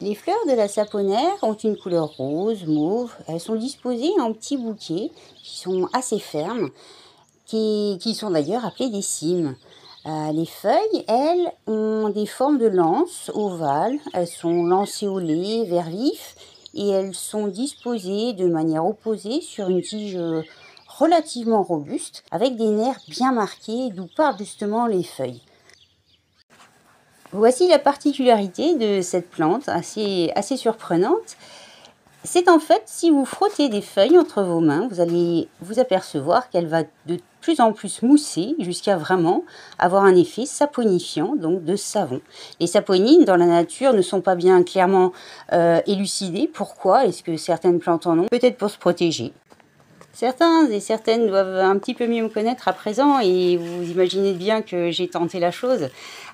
Les fleurs de la saponaire ont une couleur rose, mauve. Elles sont disposées en petits bouquets qui sont assez fermes, qui sont d'ailleurs appelés des cymes. Les feuilles, elles, ont des formes de lances ovales. Elles sont lancéolées, vert vif, et elles sont disposées de manière opposée sur une tige relativement robuste, avec des nerfs bien marqués, d'où partent justement les feuilles. Voici la particularité de cette plante, assez surprenante. C'est en fait, si vous frottez des feuilles entre vos mains, vous allez vous apercevoir qu'elle va de plus en plus mousser jusqu'à vraiment avoir un effet saponifiant, donc de savon. Les saponines dans la nature ne sont pas bien clairement élucidées. Pourquoi est-ce que certaines plantes en ont? Peut-être pour se protéger. Certains et certaines doivent un petit peu mieux me connaître à présent et vous imaginez bien que j'ai tenté la chose,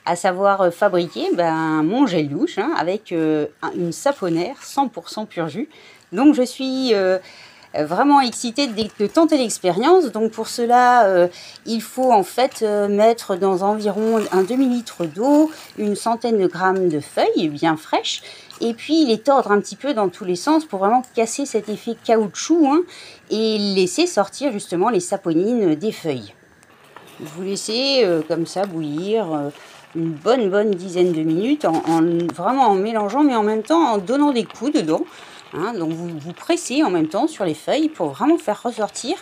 à savoir fabriquer mon gel douche avec une saponaire 100% pur jus. Donc je suis vraiment excitée de tenter l'expérience. Donc pour cela, il faut en fait mettre dans environ un demi-litre d'eau, une centaine de grammes de feuilles bien fraîches, et puis les tordre un petit peu dans tous les sens pour vraiment casser cet effet caoutchouc et laisser sortir justement les saponines des feuilles. Vous laissez comme ça bouillir une bonne dizaine de minutes vraiment en mélangeant, mais en même temps en donnant des coups dedans. Donc vous pressez en même temps sur les feuilles pour vraiment faire ressortir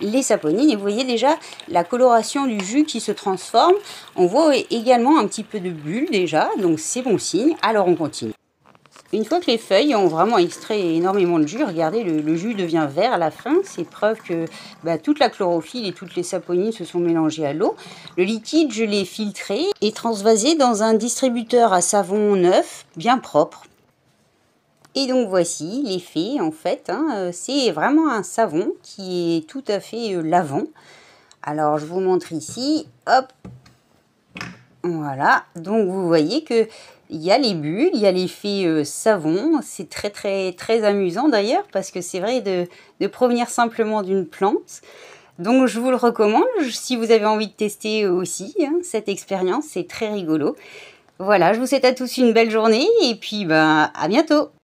les saponines. Et vous voyez déjà la coloration du jus qui se transforme. On voit également un petit peu de bulles déjà, donc c'est bon signe. Alors on continue. Une fois que les feuilles ont vraiment extrait énormément de jus, regardez, le jus devient vert à la fin. C'est preuve que toute la chlorophylle et toutes les saponines se sont mélangées à l'eau. Le liquide, je l'ai filtré et transvasé dans un distributeur à savon neuf, bien propre. Et donc voici l'effet en fait. C'est vraiment un savon qui est tout à fait lavant. Alors je vous montre ici. Hop. Voilà. Donc vous voyez que il y a les bulles, il y a l'effet savon. C'est très amusant d'ailleurs parce que c'est vrai de provenir simplement d'une plante. Donc je vous le recommande si vous avez envie de tester aussi cette expérience. C'est très rigolo. Voilà, je vous souhaite à tous une belle journée et puis à bientôt.